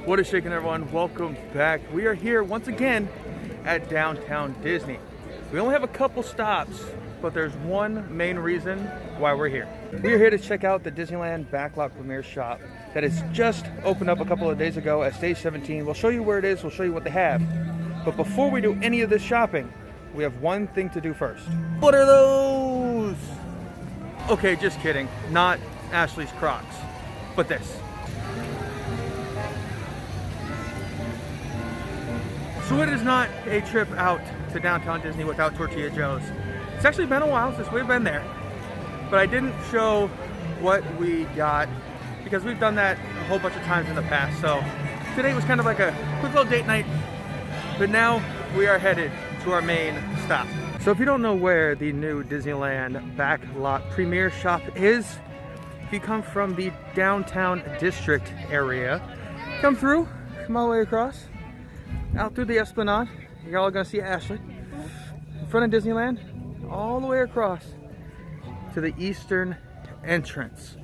What is shaking, everyone? Welcome back. We are here once again at Downtown Disney. We only have a couple stops, but there's one main reason why we're here. We are here to check out the Disneyland Backlot Premiere Shop that has just opened up a couple of days ago at Stage 17. We'll show you where it is, we'll show you what they have. But before we do any of this shopping, we have one thing to do first. What are those? Okay, just kidding. Not Ashley's Crocs, but this. So it is not a trip out to Downtown Disney without Tortilla Joe's. It's actually been a while since we've been there, but I didn't show what we got because we've done that a whole bunch of times in the past. So today was kind of like a quick little date night, but now we are headed to our main stop. So if you don't know where the new Disneyland Backlot Premiere Shop is, if you come from the downtown district area, come through, come all the way across, out through the Esplanade. You're all gonna see Ashley in front of Disneyland, all the way across to the eastern entrance.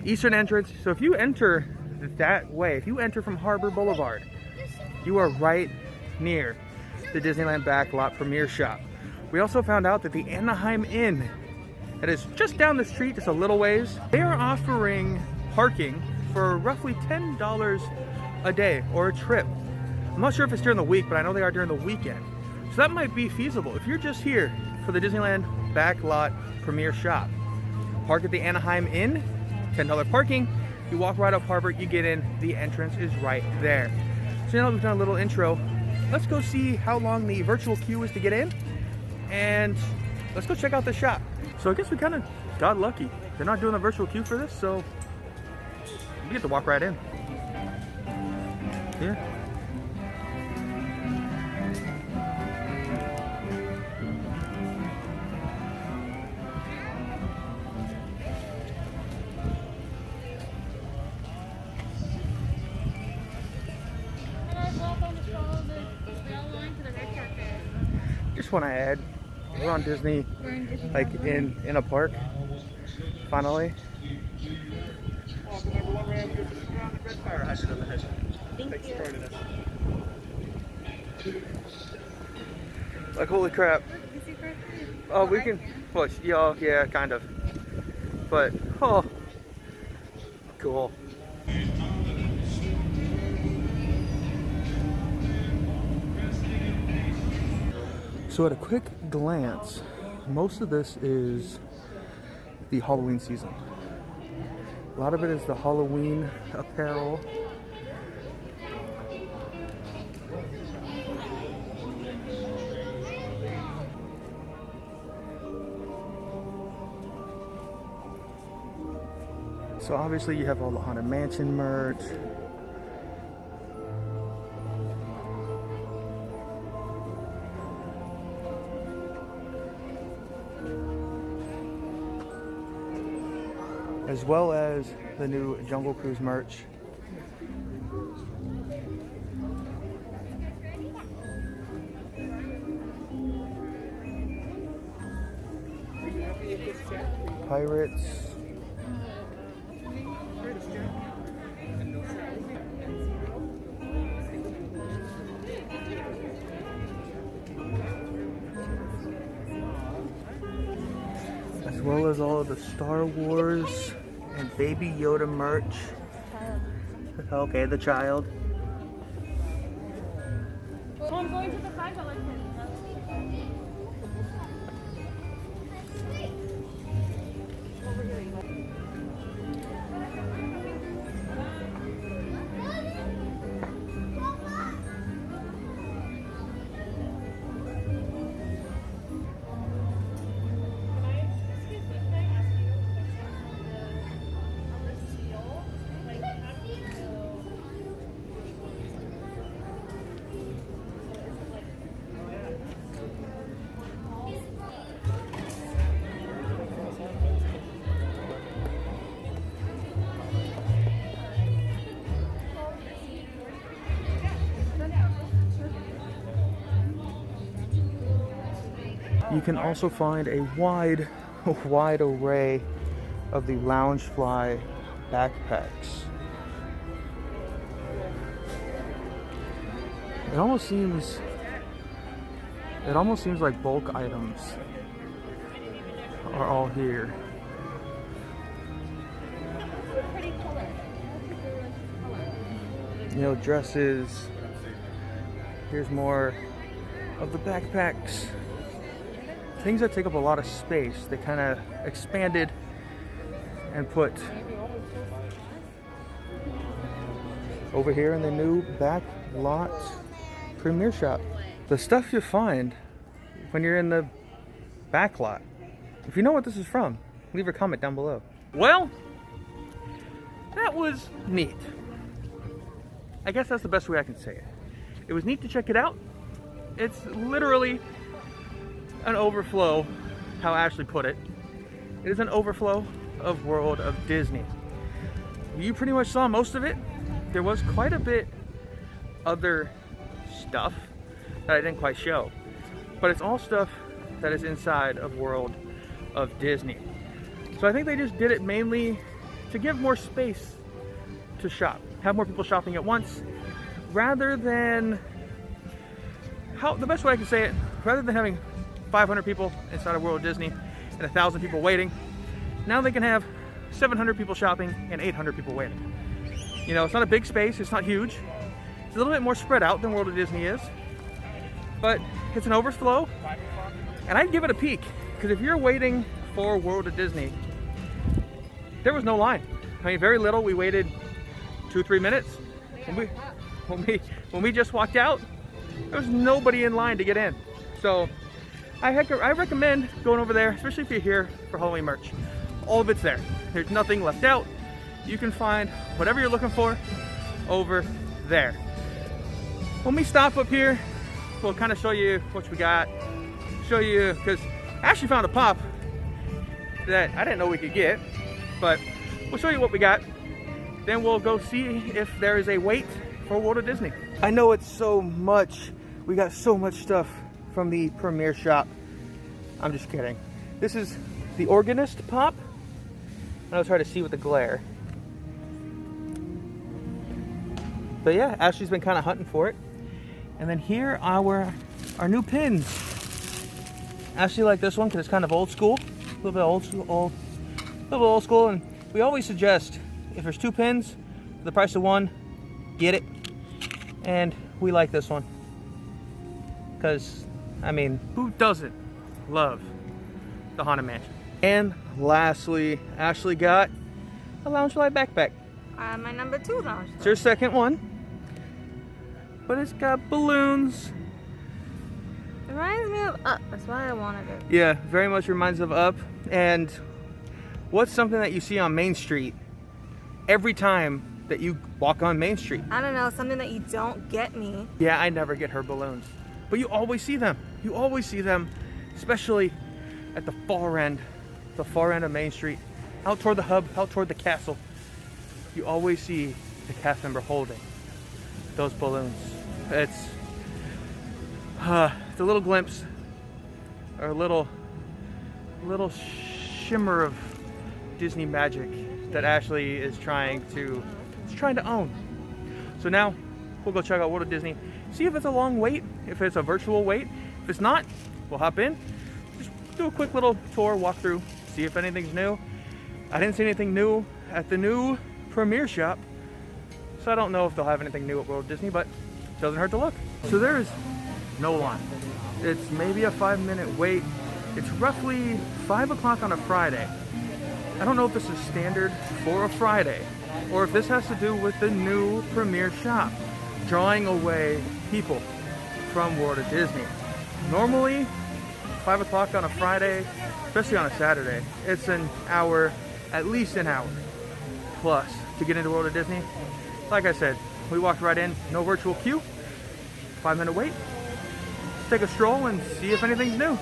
Eastern entrance. So if you enter that way, if you enter from Harbor Boulevard, you are right near the Disneyland Backlot Premiere Shop. We also found out that the Anaheim Inn, that is just down the street, just a little ways, they are offering parking for roughly $10 a day or a trip. I'm not sure if it's during the week, but I know they are during the weekend. So that might be feasible. If you're just here for the Disneyland Backlot Premiere Shop, park at the Anaheim Inn, $10 parking, you walk right up Harbor, you get in, the entrance is right there. So now we've done a little intro. Let's go see how long the virtual queue is to get in, and let's go check out the shop. So I guess we kind of got lucky. They're not doing a virtual queue for this, so we get to walk right in. Yeah. Just want to add, we're on Disney, like in a park, finally. Thank you. Like, holy crap. Oh, we can push. Yeah, kind of. But, oh, cool. So at a quick glance, most of this is the Halloween season. A lot of it is the Halloween apparel. So obviously you have all the Haunted Mansion merch. As well as the new Jungle Cruise merch. Pirates. As well as all of the Star Wars and Baby Yoda merch. Okay, the child. Oh, I'm going to the $5 tent. You can also find a wide array of the Loungefly backpacks. It almost seems like bulk items are all here. Pretty color. You know, dresses. Here's more of the backpacks. Things that take up a lot of space. They kind of expanded and put over here in the new Backlot Premier Shop. The stuff you find when you're in the Backlot. If you know what this is from, leave a comment down below. Well, that was neat. I guess that's the best way I can say it. It was neat to check it out. It's literally an overflow, how Ashley put it. It is an overflow of World of Disney. You pretty much saw most of it. There was quite a bit other stuff that I didn't quite show, but it's all stuff that is inside of World of Disney. So I think they just did it mainly to give more space to shop, have more people shopping at once, rather than, the best way I can say it, rather than having 500 people inside of World of Disney and 1,000 people waiting, now they can have 700 people shopping and 800 people waiting. You know, it's not a big space, it's not huge. It's a little bit more spread out than World of Disney is, but it's an overflow, and I'd give it a peek, because if you're waiting for World of Disney, there was no line. I mean, very little. We waited 2-3 minutes. When we just walked out, there was nobody in line to get in. So I recommend going over there, especially if you're here for Halloween merch. All of it's there. There's nothing left out. You can find whatever you're looking for over there. When we stop up here, we'll kind of show you what we got. Show you, because I actually found a pop that I didn't know we could get, but we'll show you what we got. Then we'll go see if there is a wait for World of Disney. I know it's so much. We got so much stuff from the Premier Shop. I'm just kidding. This is the Organist pop. And I'll try to see with the glare. But yeah, Ashley's been kind of hunting for it. And then here are our new pins. Ashley liked this one because it's kind of old school. A little bit old school. And we always suggest, if there's 2 pins for the price of 1, get it. And we like this one. Because, I mean, who doesn't love the Haunted Mansion? And lastly, Ashley got a Loungefly backpack. My number 2 lounge. It's her second one. But it's got balloons. It reminds me of Up. That's why I wanted it. Yeah, very much reminds of Up. And what's something that you see on Main Street every time that you walk on Main Street? I don't know, something that you don't get me. Yeah, I never get her balloons. But you always see them. You always see them, especially at the far end of Main Street, out toward the hub, out toward the castle. You always see the cast member holding those balloons. It's a little glimpse, or a little shimmer of Disney magic that Ashley is trying to own. So now we'll go check out World of Disney, see if it's a long wait, if it's a virtual wait. If it's not, we'll hop in, just do a quick little tour, walk through, see if anything's new. I didn't see anything new at the new Premier Shop, so I don't know if they'll have anything new at World Disney, but it doesn't hurt to look. So there is no line. It's maybe a 5-minute wait. It's roughly 5 o'clock on a Friday. I don't know if this is standard for a Friday, or if this has to do with the new Premier Shop drawing away people from World of Disney. Normally, 5 o'clock on a Friday, especially on a Saturday, it's an hour, at least an hour plus to get into World of Disney. Like I said, we walked right in, no virtual queue, 5-minute wait. Let's take a stroll and see if anything's new.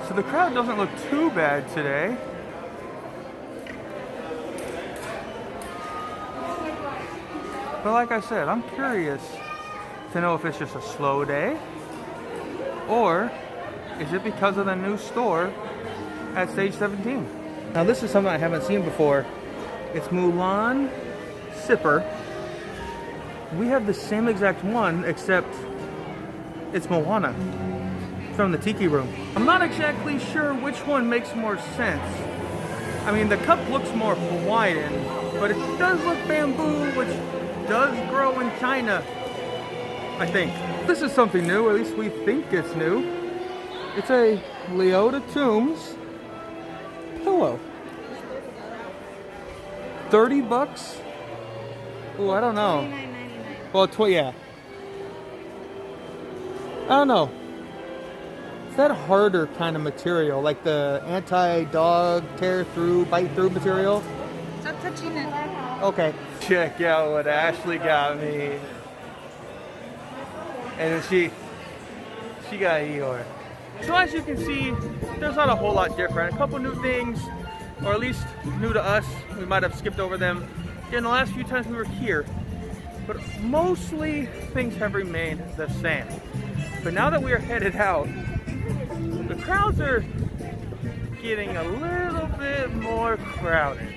So the crowd doesn't look too bad today. But like I said, I'm curious to know if it's just a slow day, or is it because of the new store at Stage 17? Now this is something I haven't seen before. It's Mulan Sipper. We have the same exact one, except It's Moana from the Tiki Room. I'm not exactly sure which one makes more sense. I mean, the cup looks more Hawaiian, but it does look bamboo, which does grow in China, I think. This is something new, at least we think it's new. It's a Leota Tombs pillow. 30 bucks? Ooh, I don't know. $29.99. Well, yeah. I don't know. It's that harder kind of material, like the anti-dog tear through, bite through material. Stop touching it. Okay. Check out what Ashley got me. And then she got Eeyore. So as you can see, there's not a whole lot different. A couple new things, or at least new to us. We might have skipped over them in the last few times we were here. But mostly things have remained the same. But now that we are headed out, the crowds are getting a little bit more crowded.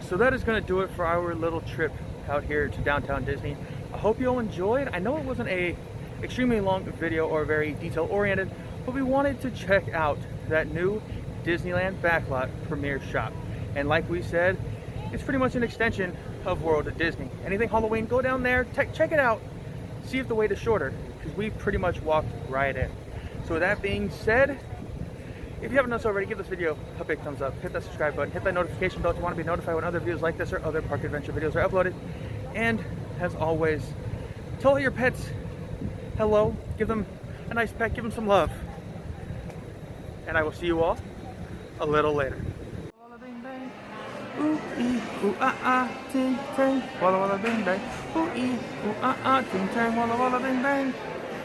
So that is going to do it for our little trip out here to downtown Disney. I hope you all enjoyed. I know it wasn't a extremely long video or very detail oriented, but we wanted to check out that new Disneyland Backlot premiere shop. And like we said, it's pretty much an extension of World of Disney. Anything Halloween, go down there, check it out, see if the wait is shorter, because we pretty much walked right in. So with that being said, if you haven't done so already, give this video a big thumbs up, hit that subscribe button, hit that notification bell if you want to be notified when other videos like this or other park adventure videos are uploaded. And as always, tell all your pets hello, give them a nice pet, give them some love. And I will see you all a little later. Ooh ee ooh ah ah ting tang, walla walla bing bang. Ooh ee ooh ah ah ting tang, walla walla bing bang.